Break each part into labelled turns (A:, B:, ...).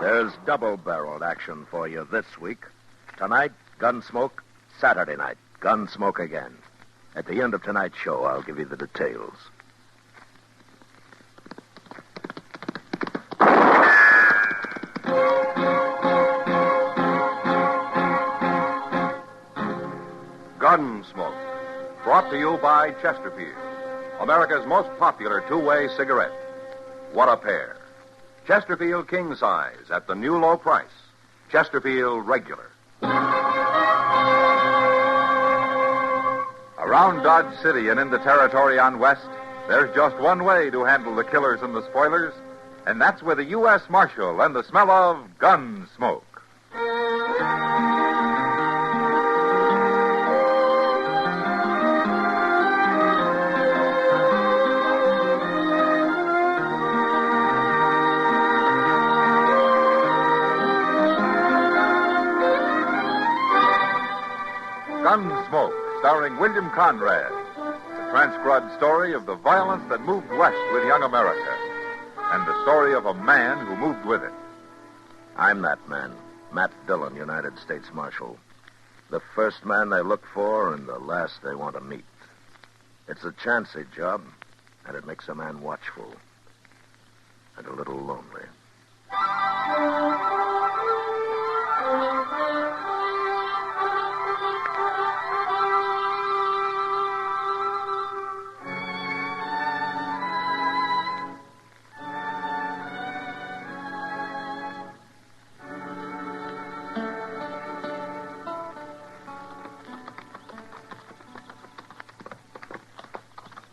A: There's double-barreled action for you this week. Tonight, Gunsmoke. Saturday night, Gunsmoke again. At the end of tonight's show, I'll give you the details.
B: Gunsmoke, brought to you by Chesterfield, America's most popular two-way cigarette. What a pair. Chesterfield King Size at the new low price. Chesterfield Regular.
C: Around Dodge City and into territory on West, there's just one way to handle the killers and the spoilers, and that's with a U.S. Marshal and the smell of gun smoke. Gunsmoke, starring William Conrad. The transcribed story of the violence that moved west with young America, and the story of a man who moved with it.
A: I'm that man, Matt Dillon, United States Marshal. The first man they look for and the last they want to meet. It's a chancy job, and it makes a man watchful and a little lonely.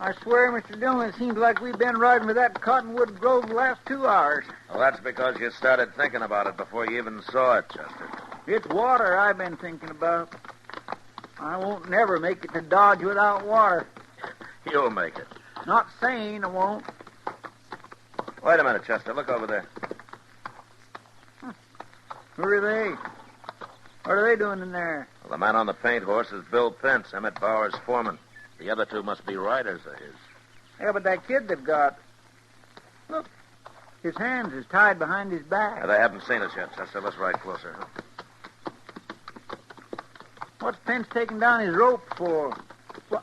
D: I swear, Mr. Dillon, it seems like we've been riding with that cottonwood grove the last 2 hours.
A: Well, that's because you started thinking about it before you even saw it, Chester.
D: It's water I've been thinking about. I won't never make it to Dodge without water.
A: You'll make it.
D: Not saying I won't.
A: Wait a minute, Chester. Look over there.
D: Who are they? What are they doing in there?
A: Well, the man on the paint horse is Bill Pence, Emmett Bauer's foreman. The other two must be riders of his.
D: Yeah, but that kid they've got... Look, his hands is tied behind his back.
A: They haven't seen us yet, Chester. Let's ride closer.
D: What's Pence taking down his rope for? Well,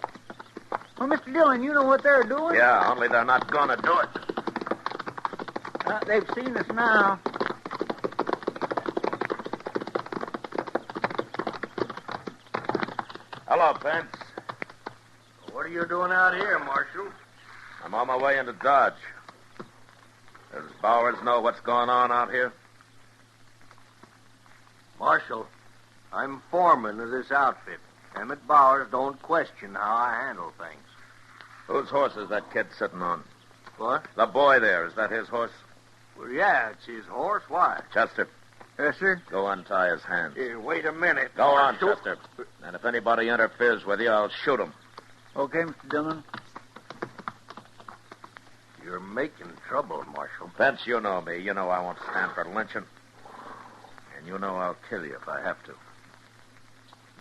D: Mr. Dillon, you know what they're doing?
A: Yeah, only they're not going to do it.
D: They've seen us now.
A: Hello, Pence.
E: What are you doing out here, Marshal?
A: I'm on my way into Dodge. Does Bowers know what's going on out here?
E: Marshal, I'm foreman of this outfit. Emmett Bowers don't question how I handle things.
A: Whose horse is that kid sitting on?
E: What?
A: The boy there. Is that his horse?
E: Well, yeah, it's his horse. Why?
A: Chester,
D: Yes, sir.
A: go untie his hands.
E: Here, wait a minute.
A: Go on,
E: Marshal.
A: Chester. And if anybody interferes with you, I'll shoot him.
D: Okay, Mr. Dillon.
E: You're making trouble, Marshal.
A: Pence, you know me. You know I won't stand for lynching. And you know I'll kill you if I have to.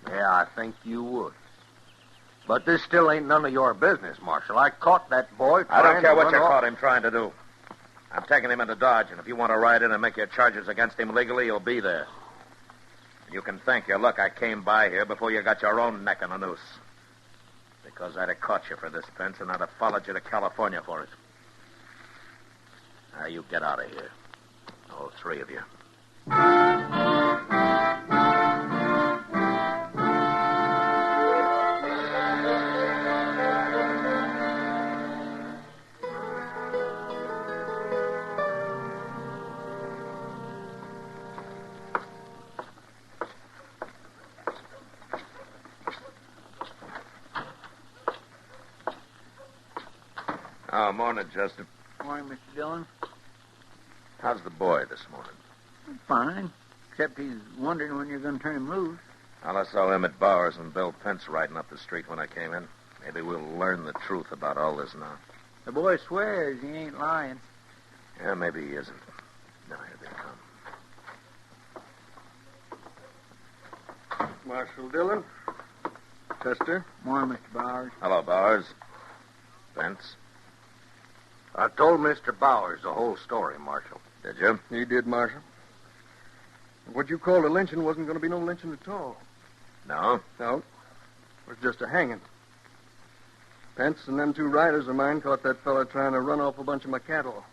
E: Yeah, I think you would. But this still ain't none of your business, Marshal. I caught that boy
A: I don't care what you
E: caught
A: caught him trying to do. I'm taking him into Dodge, and if you want to ride in and make your charges against him legally, you'll be there. You can thank your luck I came by here before you got your own neck in a noose. Because I'd have caught you for this, Pence, and I'd have followed you to California for it. Now, you get out of here. All three of you. Oh, morning, Chester.
D: Morning, Mr. Dillon.
A: How's the boy this morning?
D: Fine. Except he's wondering when you're going to turn him loose.
A: Well, I saw Emmett Bowers and Bill Pence riding up the street when I came in. Maybe we'll learn the truth about all this now.
D: The boy swears he ain't lying.
A: Yeah, maybe he isn't. Now, here they come.
E: Marshal Dillon. Chester.
D: Morning, Mr. Bowers.
A: Hello, Bowers. Pence.
E: I told Mr. Bowers the whole story, Marshal.
A: Did you?
E: You did, Marshal.
F: What you called a lynching wasn't going to be no lynching at all.
A: No?
F: No. It was just a hanging. Pence and them two riders of mine caught that fella trying to run off a bunch of my cattle.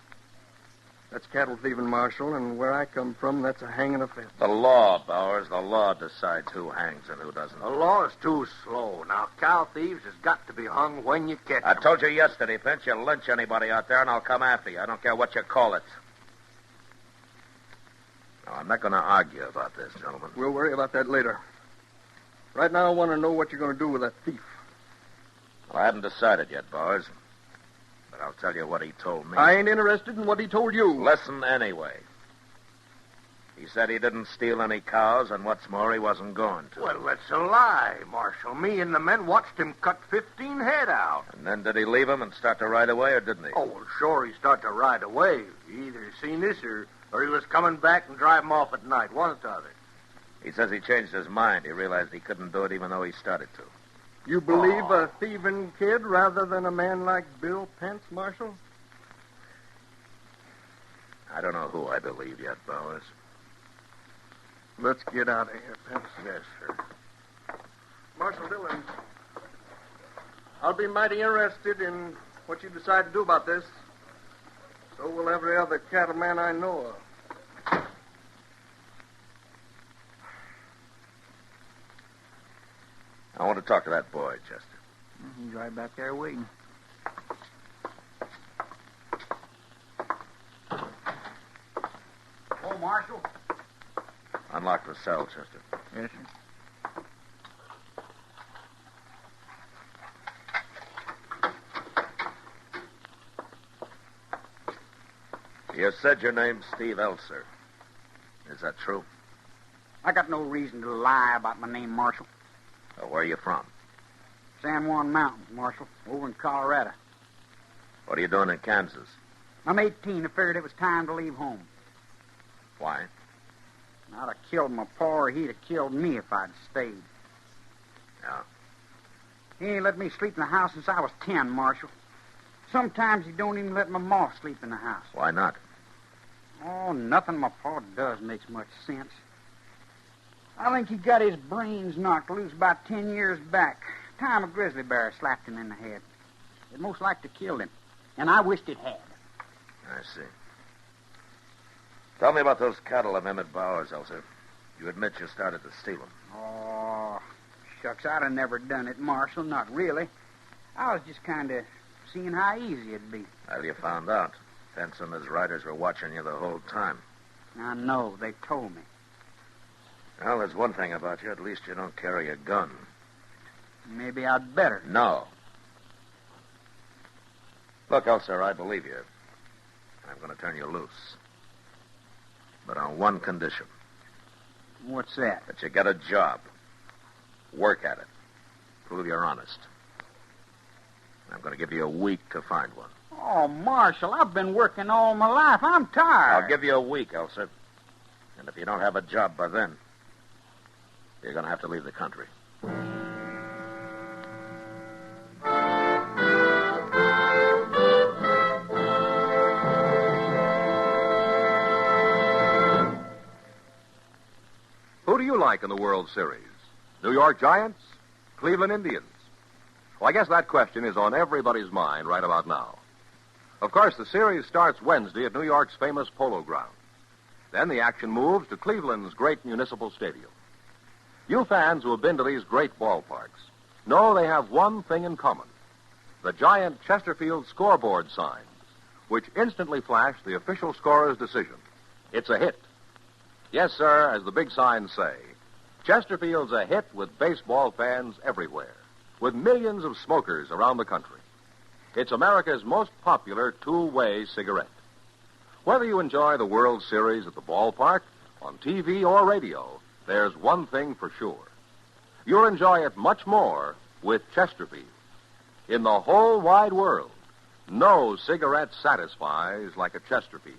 F: That's cattle thieving, Marshal, and where I come from, that's a hanging offense.
A: The law, Bowers. The law decides who hangs and who doesn't.
E: The law is too slow. Now, cow thieves has got to be hung when you catch
A: I
E: them.
A: told you yesterday, Pence, you lynch anybody out there and I'll come after you. I don't care what you call it. No, I'm not going to argue about this, gentlemen.
F: We'll worry about that later. Right now, I want to know what you're going to do with that thief.
A: Well, I haven't decided yet, Bowers. But I'll tell you what he told me.
F: I ain't interested in what he told you.
A: Listen anyway. He said he didn't steal any cows, and what's more, he wasn't going to.
E: Well, that's a lie, Marshal. Me and the men watched him cut 15 head out.
A: And then did he leave him and start to ride away, or didn't he?
E: Oh, well, sure, he started to ride away. He either seen this or he was coming back and drive him off at night, one or the other.
A: He says he changed his mind. He realized he couldn't do it even though he started to.
F: You believe a thieving kid rather than a man like Bill Pence, Marshal?
A: I don't know who I believe yet, Bowers.
F: Let's get out of here, Pence.
E: Yes, sir.
F: Marshal Dillon, I'll be mighty interested in what you decide to do about this. So will every other cattleman I know of.
A: I want to talk to that boy, Chester.
D: He's right back there waiting.
E: Oh, Marshal.
A: Unlock the cell, Chester.
D: Yes, sir.
A: You said your name's Steve Elser. Is that true?
D: I got no reason to lie about my name, Marshal.
A: Where are you from?
D: San Juan Mountains, Marshal, over in Colorado.
A: What are you doing in Kansas?
D: I'm 18. I figured it was time to leave home.
A: Why?
D: I'd have killed my pa or he'd have killed me if I'd stayed.
A: Yeah.
D: He ain't let me sleep in the house since I was 10, Marshal. Sometimes he don't even let my ma sleep in the house.
A: Why not?
D: Oh, nothing my pa does makes much sense. I think he got his brains knocked loose about 10 years back. Time a grizzly bear slapped him in the head. It most likely killed him, and I wished it had.
A: I see. Tell me about those cattle of Emmett Bowers, Elser. You admit you started to steal them.
D: Oh, shucks, I'd have never done it, Marshal. Not really. I was just kind of seeing how easy it'd be.
A: Well, you found out. Pence and his riders were watching you the whole time.
D: I know. They told me.
A: Well, there's one thing about you. At least you don't carry a gun.
D: Maybe I'd better.
A: No. Look, Elser, I believe you. I'm going to turn you loose. But on one condition.
D: What's that?
A: That you get a job. Work at it. Prove you're honest. I'm going to give you a week to find one.
D: Oh, Marshal, I've been working all my life. I'm tired.
A: I'll give you a week, Elser. And if you don't have a job by then, you're going to have to leave the country.
B: Who do you like in the World Series? New York Giants? Cleveland Indians? Well, I guess that question is on everybody's mind right about now. Of course, the series starts Wednesday at New York's famous Polo Grounds. Then the action moves to Cleveland's great municipal stadium. You fans who have been to these great ballparks know they have one thing in common. The giant Chesterfield scoreboard signs, which instantly flash the official scorer's decision. It's a hit. Yes, sir, as the big signs say, Chesterfield's a hit with baseball fans everywhere, with millions of smokers around the country. It's America's most popular two-way cigarette. Whether you enjoy the World Series at the ballpark, on TV or radio, there's one thing for sure. You'll enjoy it much more with Chesterfield. In the whole wide world, no cigarette satisfies like a Chesterfield.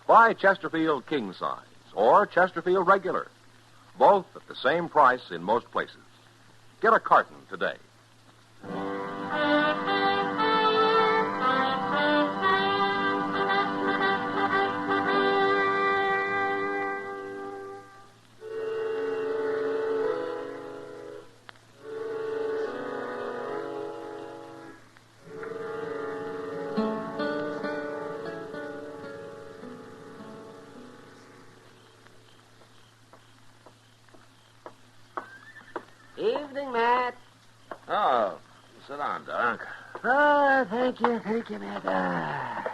B: Buy Chesterfield King Size or Chesterfield Regular, both at the same price in most places. Get a carton today.
G: evening, Matt.
A: Oh, sit down, Doc.
G: Oh, thank you, Matt. My.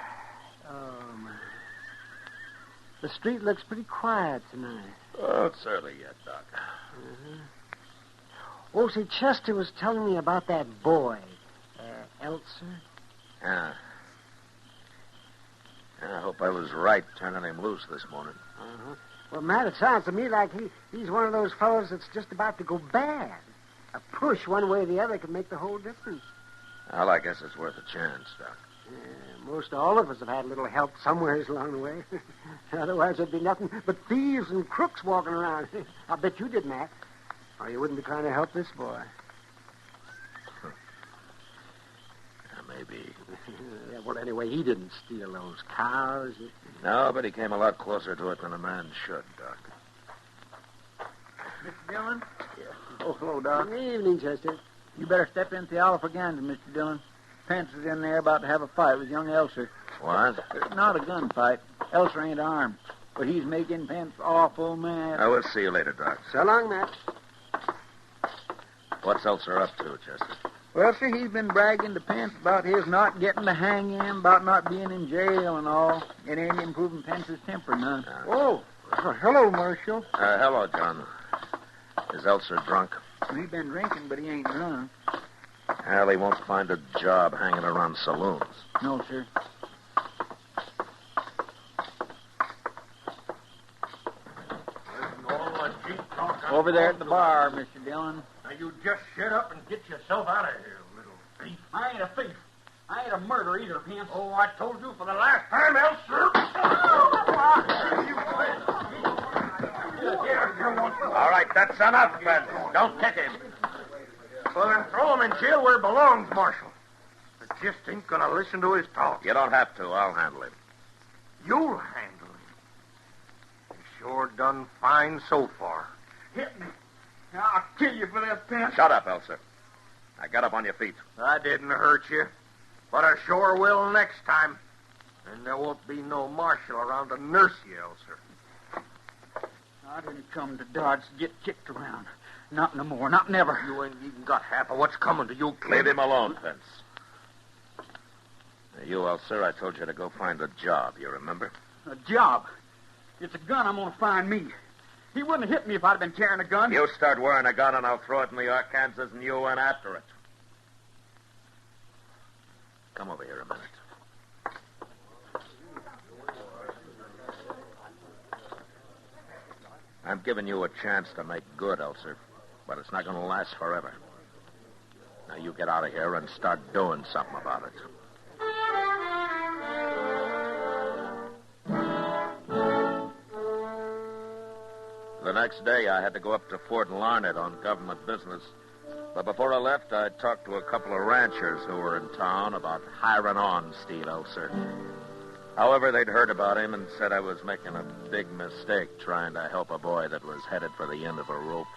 G: The street looks pretty quiet tonight.
A: Oh, it's early yet, Doc.
G: Oh, see, Chester was telling me about that boy, Elser.
A: Yeah. I hope I was right turning him loose this morning.
G: Well, Matt, it sounds to me like he's one of those fellows that's just about to go bad. A push one way or the other can make the whole difference.
A: Well, I guess it's worth a chance, Doc.
G: Yeah, most all of us have had a little help somewhere along the way. Otherwise, there'd be nothing but thieves and crooks walking around. I bet you did, Matt. Or you wouldn't be trying to help this boy.
A: Maybe.
G: Yeah, well, anyway, he didn't steal those cows.
A: No, but he came a lot closer to it than a man should, Doc.
D: Mr. Dillon? Oh, hello, Doc.
G: Good evening, Chester.
D: You better step into the Oliver Gander, Mr. Dillon. Pence is in there about to have a fight with young Elser.
A: What?
D: Not a gunfight. Elser ain't armed. But he's making Pence awful mad.
A: I will see you later, Doc.
G: So long, Matt.
A: What's Elser up to, Chester?
D: Well, sir, he's been bragging to Pence about his not getting to hang him, about not being in jail and all. It ain't improving Pence's temper none.
G: Oh, hello, Marshal.
A: Hello, John. Is Elser drunk?
D: He's been drinking, but he ain't drunk.
A: Well, he won't find a job hanging around saloons.
D: No, sir. Over there at the bar, Mr. Dillon.
E: Now, you just shut up and get yourself out of here, little thief.
D: I ain't a thief. I ain't a murderer either, Pence.
E: Oh, I told you for the last time, Elser.
A: All right, that's enough, Ben. Don't kick him.
E: Well, then throw him in jail where he belongs, Marshal. I just ain't going to listen to his talk.
A: You don't have to. I'll handle him.
E: You'll handle him. He sure done fine so far.
D: Hit me. I'll kill you for that, Pence.
A: Shut up, Elser. Now get up on your feet.
E: I didn't hurt you, but I sure will next time. And there won't be no marshal around to nurse you, Elser.
D: I didn't come to Dodge to get kicked around. Not no more. Not never.
E: You ain't even got half of what's coming to you, kid.
A: Leave him alone, Pence. Now, you, Elser, I told you to go find a job, you remember?
D: A job? It's a gun I'm going to find me. He wouldn't have hit me if I'd been carrying a gun.
A: You start wearing a gun and I'll throw it in the Arkansas and you went after it. Come over here a minute. I'm giving you a chance to make good, Elser, but it's not going to last forever. Now you get out of here and start doing something about it. The next day, I had to go up to Fort Larned on government business. But before I left, I talked to a couple of ranchers who were in town about hiring on Steve Elser. However, they'd heard about him and said I was making a big mistake trying to help a boy that was headed for the end of a rope.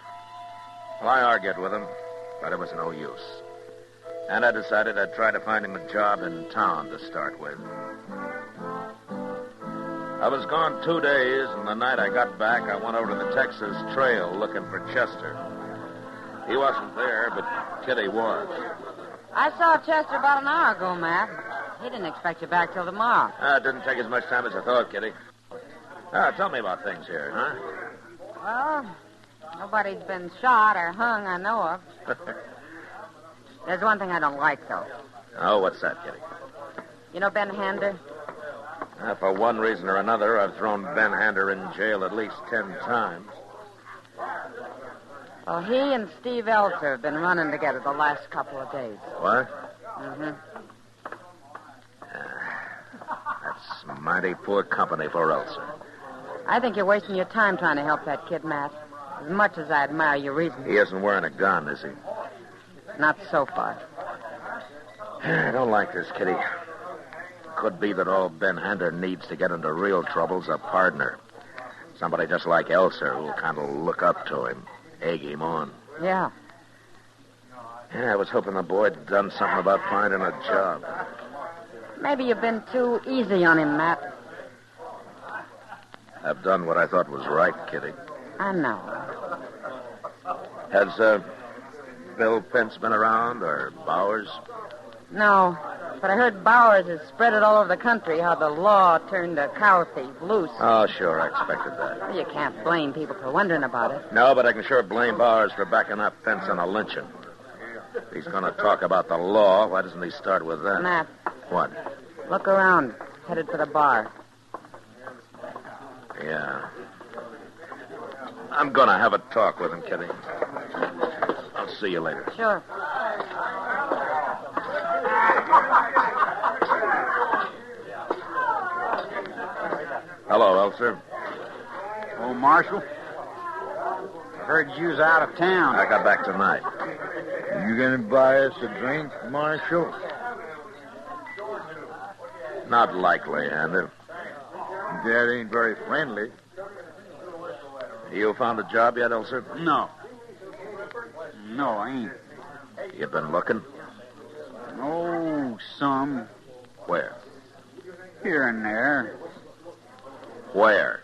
A: Well, I argued with him, but it was no use. And I decided I'd try to find him a job in town to start with. I was gone 2 days, and the night I got back, I went over to the Texas Trail looking for Chester. He wasn't there, but Kitty was.
H: I saw Chester about an hour ago, Matt. He didn't expect you back till tomorrow.
A: It didn't take as much time as I thought, Kitty. Tell me about things here, huh?
H: Well, nobody's been shot or hung I know of. There's one thing I don't like, though.
A: Oh, what's that, Kitty?
H: You know Ben Hander?
A: For one reason or another, I've thrown Ben Hander in jail at least 10 times.
H: Well, he and Steve Elser have been running together the last couple of days.
A: What?
H: Mm-hmm.
A: That's mighty poor company for Elser.
H: I think you're wasting your time trying to help that kid, Matt. As much as I admire your reason.
A: He isn't wearing a gun, is he?
H: Not so far.
A: I don't like this, Kitty. Could be that all Ben Hander needs to get into real trouble's a partner. Somebody just like Elser who'll kind of look up to him, egg him on.
H: Yeah.
A: Yeah, I was hoping the boy'd done something about finding a job.
H: Maybe you've been too easy on him, Matt.
A: I've done what I thought was right, Kitty.
H: I know.
A: Has Bill Pence been around, or Bowers?
H: No, but I heard Bowers has spread it all over the country how the law turned a cow thief loose.
A: Oh, sure, I expected that.
H: Well, you can't blame people for wondering about it.
A: No, but I can sure blame Bowers for backing up Pence on a lynching. If he's going to talk about the law, why doesn't he start with that?
H: Matt,
A: What?
H: look around. Headed for the bar.
A: Yeah. I'm going to have a talk with him, Kitty. I'll see you later.
H: Sure.
A: Hello, Elser.
D: Oh, Marshal. I heard you was out of town.
A: I got back tonight.
I: You gonna buy us a drink, Marshal?
A: Not likely, Andrew.
I: That ain't very friendly.
A: You found a job yet, Elser?
D: No. No, I ain't.
A: You been looking?
D: Oh, some.
A: Where?
D: Here and there.
A: Where?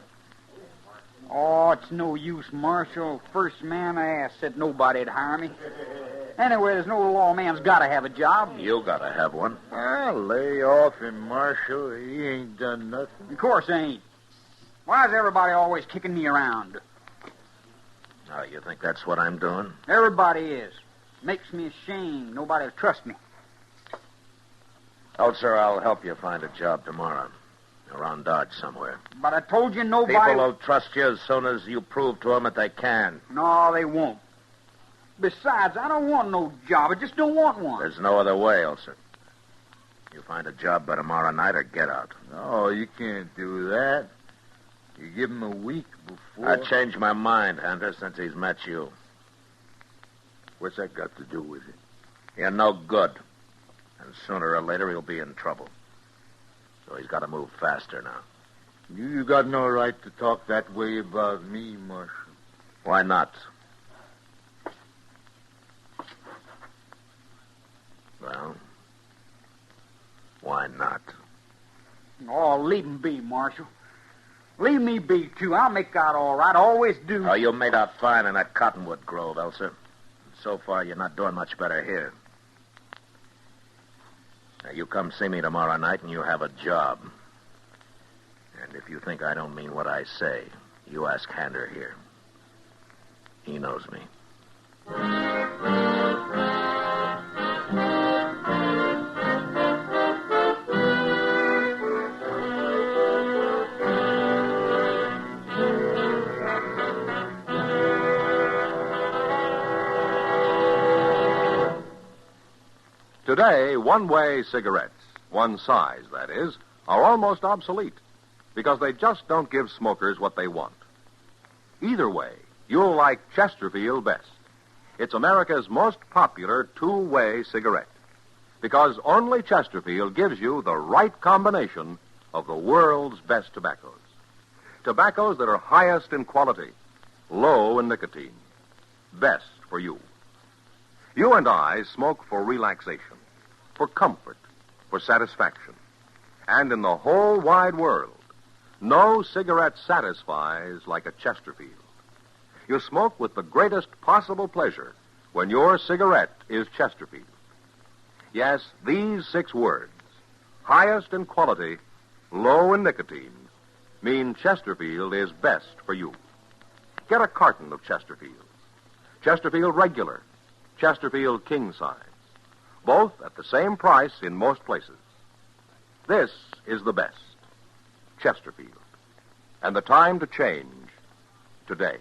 D: Oh, it's no use, Marshal. First man I asked said nobody'd hire me. Anyway, there's no lawman's got to have a job.
A: You gotta have one.
I: Lay off him, Marshal. He ain't done nothing.
D: Of course ain't. Why is everybody always kicking me around?
A: Oh, you think that's what I'm doing?
D: Everybody is. Makes me ashamed. Nobody'll trust me.
A: Elser, I'll help you find a job tomorrow. Around Dodge somewhere.
D: But I told you nobody...
A: People will trust you as soon as you prove to them that they can.
D: No, they won't. Besides, I don't want no job. I just don't want one.
A: There's no other way, Elser. You find a job by tomorrow night or get out.
I: No, you can't do that. You give him a week before.
A: I changed my mind, Hunter, since he's met you.
I: What's that got to do with it?
A: You're no good. And sooner or later he'll be in trouble. So he's got to move faster now.
I: You got no right to talk that way about me, Marshal.
A: Why not? Well, why not?
D: Oh, leave him be, Marshal. Leave me be, too. I'll make out all right. I always do.
A: Oh, you made out fine in that cottonwood grove, Elser. So far, you're not doing much better here. Now, you come see me tomorrow night and you have a job. And if you think I don't mean what I say, you ask Hander here. He knows me.
B: Today, one-way cigarettes, one size, that is, are almost obsolete because they just don't give smokers what they want. Either way, you'll like Chesterfield best. It's America's most popular two-way cigarette because only Chesterfield gives you the right combination of the world's best tobaccos. Tobaccos that are highest in quality, low in nicotine, best for you. You and I smoke for relaxation, for comfort, for satisfaction. And in the whole wide world, no cigarette satisfies like a Chesterfield. You smoke with the greatest possible pleasure when your cigarette is Chesterfield. Yes, these 6 words, highest in quality, low in nicotine, mean Chesterfield is best for you. Get a carton of Chesterfield. Chesterfield Regular, Chesterfield King Size. Both at the same price in most places. This is the best. Chesterfield. And the time to change, today.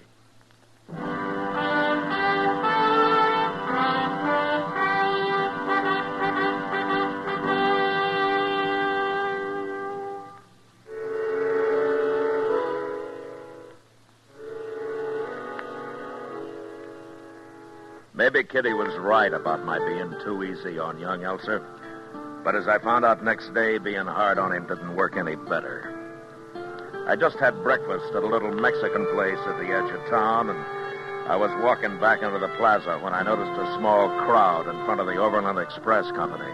A: Maybe Kitty was right about my being too easy on young Elser. But as I found out next day, being hard on him didn't work any better. I just had breakfast at a little Mexican place at the edge of town, and I was walking back into the plaza when I noticed a small crowd in front of the Overland Express Company.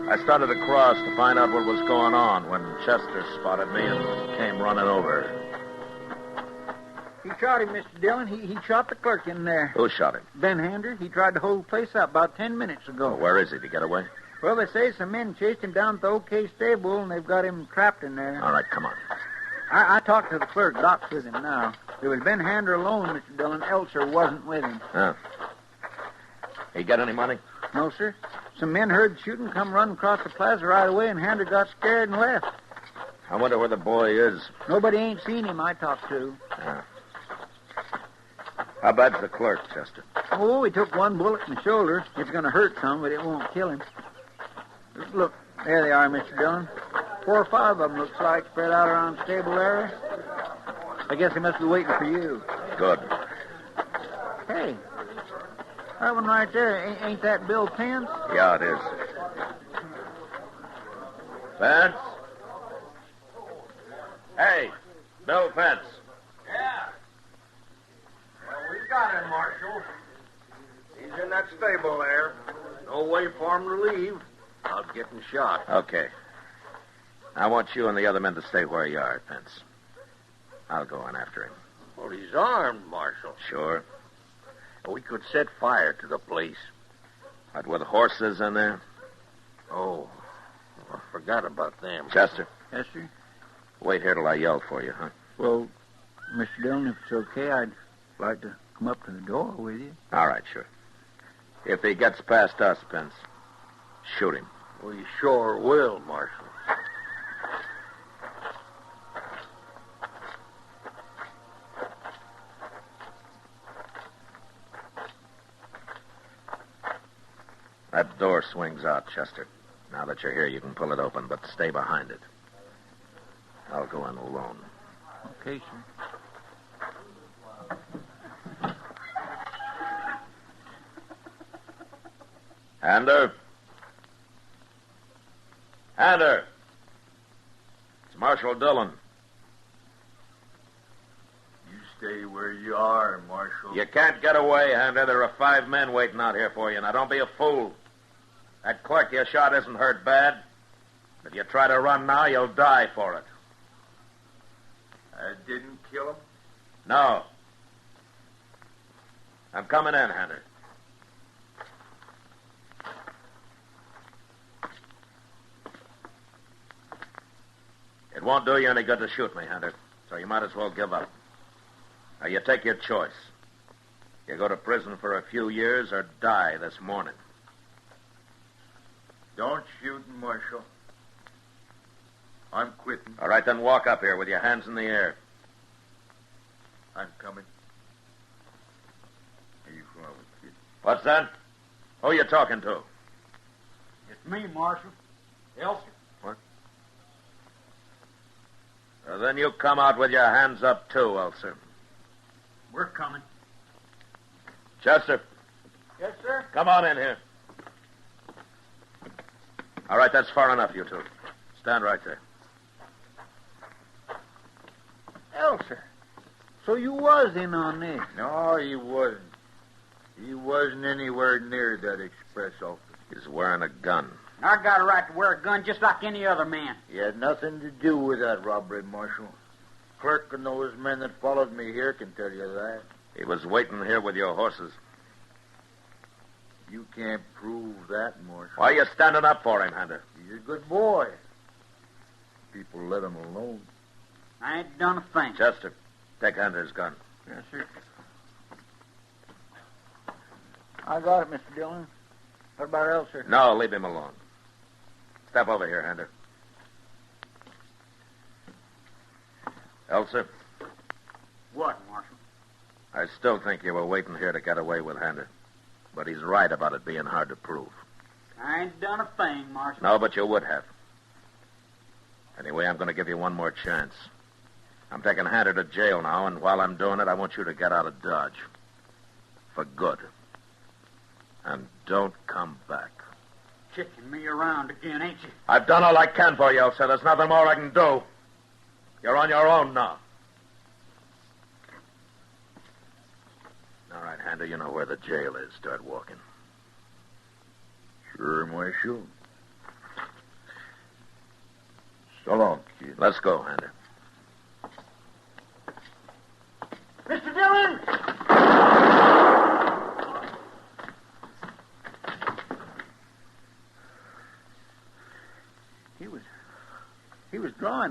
A: I started across to find out what was going on when Chester spotted me and came running over.
J: He shot him, Mr. Dillon. He shot the clerk in there.
A: Who shot him?
J: Ben Hander. He tried to hold the place up about 10 minutes ago.
A: Well, where is he? Did he get away?
J: Well, they say some men chased him down to the OK stable, and they've got him trapped in there.
A: All right, come on.
J: I talked to the clerk. Doc's with him now. It was Ben Hander alone, Mr. Dillon. Elser wasn't with him.
A: Oh. He got any money?
J: No, sir. Some men heard the shooting, come running across the plaza right away, and Hander got scared and left.
A: I wonder where the boy is.
J: Nobody ain't seen him I talked to.
A: Yeah. How bad's the clerk, Chester?
J: Oh, he took one bullet in the shoulder. It's going to hurt some, but it won't kill him. Look, there they are, Mr. Dillon. 4 or 5 of them, looks like, spread out around the stable area. I guess they must be waiting for you.
A: Good.
J: Hey, that one right there, ain't that Bill Pence?
A: Yeah, it is. Pence? Hey, Bill Pence.
E: Yeah. Well, we got him, Marshal. He's in that stable there. No way for him to leave. Out getting shot.
A: Okay. I want you and the other men to stay where you are, Pence. I'll go in after him.
E: Well, he's armed, Marshal.
A: Sure.
E: We could set fire to the place.
A: What, with horses in there?
E: Oh, I forgot about them.
A: Chester,
J: Yes, sir.
A: wait here till I yell for you, huh?
J: Well, Mr. Dillon, if it's okay, I'd like to come up to the door with you.
A: All right, sure. If he gets past us, Pence, shoot him.
E: We sure will, Marshal.
A: That door swings out, Chester. Now that you're here, you can pull it open, but stay behind it. I'll go in alone.
J: Okay, sir.
A: Hander? Hander! It's Marshal Dillon.
I: You stay where you are, Marshal.
A: You can't get away, Hander. There are 5 men waiting out here for you. Now, don't be a fool. That clerk you shot isn't hurt bad. If you try to run now, you'll die for it.
I: I didn't kill him?
A: No. I'm coming in, Hander. It won't do you any good to shoot me, Hunter, so you might as well give up. Now, you take your choice. You go to prison for a few years or die this morning.
I: Don't shoot, Marshal. I'm quitting.
A: All right, then walk up here with your hands in the air.
I: I'm coming. Are you from kid?
A: What's that? Who you talking to?
D: It's me, Marshal. Elsie.
A: Then you come out with your hands up, too, Elser.
D: We're coming.
A: Chester,
J: Yes, sir.
A: come on in here. All right, that's far enough, you two. Stand right there.
J: Elser. So you was in on this.
I: No, he wasn't. He wasn't anywhere near that express office.
A: He's wearing a gun.
D: I got a right to wear a gun just like any other man.
I: He had nothing to do with that robbery, Marshal. Clerk and those men that followed me here can tell you that.
A: He was waiting here with your horses.
I: You can't prove that, Marshal.
A: Why are you standing up for him, Hunter?
I: He's a good boy. People let him alone.
D: I ain't done a thing.
A: Chester, take Hunter's gun.
J: Yes, sir. I got it, Mr. Dillon. What about Elser?
A: No, leave him alone. Step over here, Hunter. Elser,
D: What, Marshal?
A: I still think you were waiting here to get away with Hunter. But he's right about it being hard to prove.
D: I ain't done a thing, Marshal.
A: No, but you would have. Anyway, I'm going to give you one more chance. I'm taking Hunter to jail now, and while I'm doing it, I want you to get out of Dodge. For good. And don't come back.
D: Kicking me around again, ain't you?
A: I've done all I can for you, Elsa. There's nothing more I can do. You're on your own now. All right, Hunter, you know where the jail is. Start walking.
I: Sure, Marshal. So long, kid.
A: Let's go, Hunter.
D: Mr.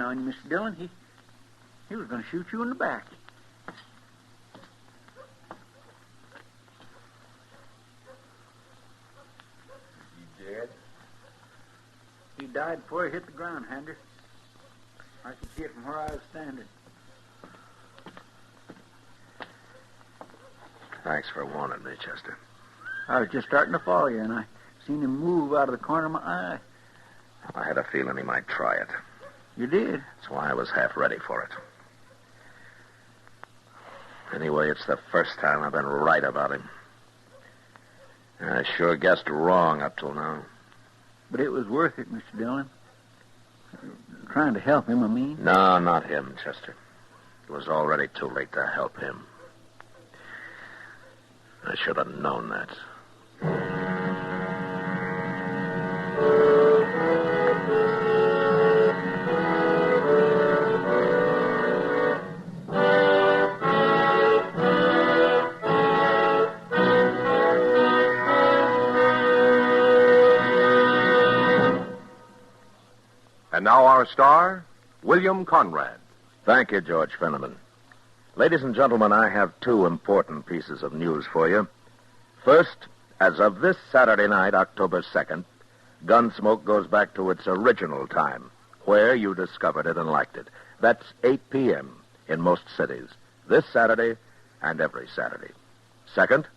J: on you, Mr. Dillon. He was going to shoot you in the back.
I: He dead?
J: He died before he hit the ground, Hander. I could see it from where I was standing.
A: Thanks for warning me, Chester.
J: I was just starting to follow you, and I seen him move out of the corner of my eye.
A: I had a feeling he might try it.
J: You did?
A: That's why I was half ready for it. Anyway, it's the first time I've been right about him. I sure guessed wrong up till now.
J: But it was worth it, Mr. Dillon. Trying to help him, I mean.
A: No, not him, Chester. It was already too late to help him. I should have known that.
B: And now our star, William Conrad.
A: Thank you, George Fenneman. Ladies and gentlemen, I have two important pieces of news for you. First, as of this Saturday night, October 2nd, Gunsmoke goes back to its original time, where you discovered it and liked it. That's 8 p.m. in most cities, this Saturday and every Saturday. Second,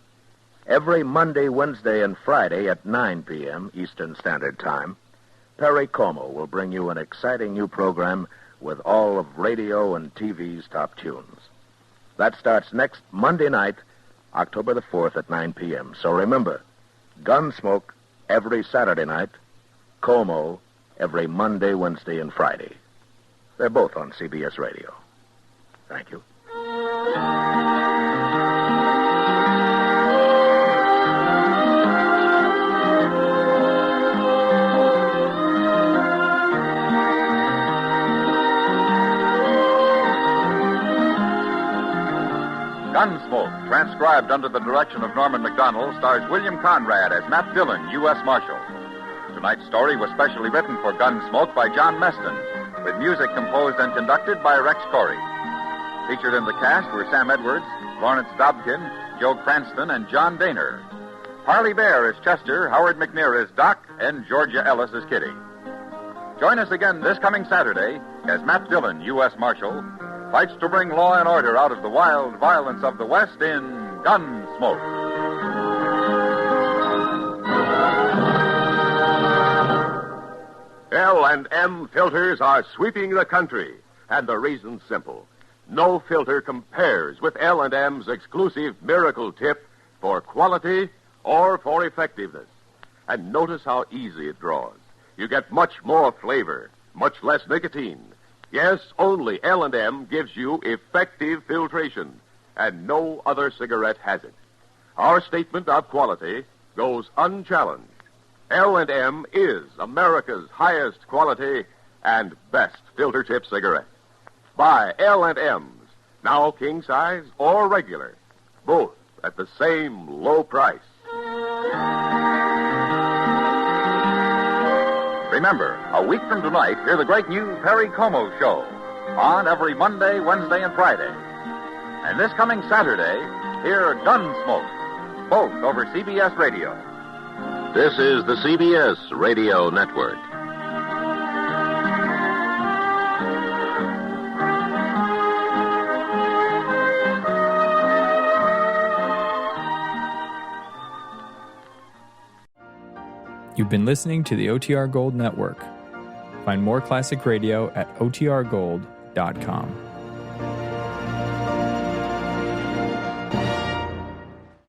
A: every Monday, Wednesday, and Friday at 9 p.m. Eastern Standard Time, Perry Como will bring you an exciting new program with all of radio and TV's top tunes. That starts next Monday night, October the 4th at 9 p.m. So remember, Gunsmoke every Saturday night, Como every Monday, Wednesday, and Friday. They're both on CBS Radio. Thank you.
C: Gunsmoke, transcribed under the direction of Norman MacDonald, stars William Conrad as Matt Dillon, U.S. Marshal. Tonight's story was specially written for Gunsmoke by John Meston, with music composed and conducted by Rex Corey. Featured in the cast were Sam Edwards, Lawrence Dobkin, Joe Cranston, and John Daner. Harley Bear is Chester, Howard McNear is Doc, and Georgia Ellis is Kitty. Join us again this coming Saturday as Matt Dillon, U.S. Marshal, fights to bring law and order out of the wild violence of the West in Gunsmoke.
B: L&M filters are sweeping the country, and the reason's simple. No filter compares with L&M's exclusive Miracle Tip for quality or for effectiveness. And notice how easy it draws. You get much more flavor, much less nicotine. Yes, only L&M gives you effective filtration, and no other cigarette has it. Our statement of quality goes unchallenged. L&M is America's highest quality and best filter tip cigarette. Buy L&M's, now king size or regular, both at the same low price.
C: Remember, a week from tonight, hear the great new Perry Como Show, on every Monday, Wednesday, and Friday. And this coming Saturday, hear Gunsmoke, both over CBS Radio.
B: This is the CBS Radio Network.
K: You've been listening to the OTR Gold Network. Find more classic radio at otrgold.com.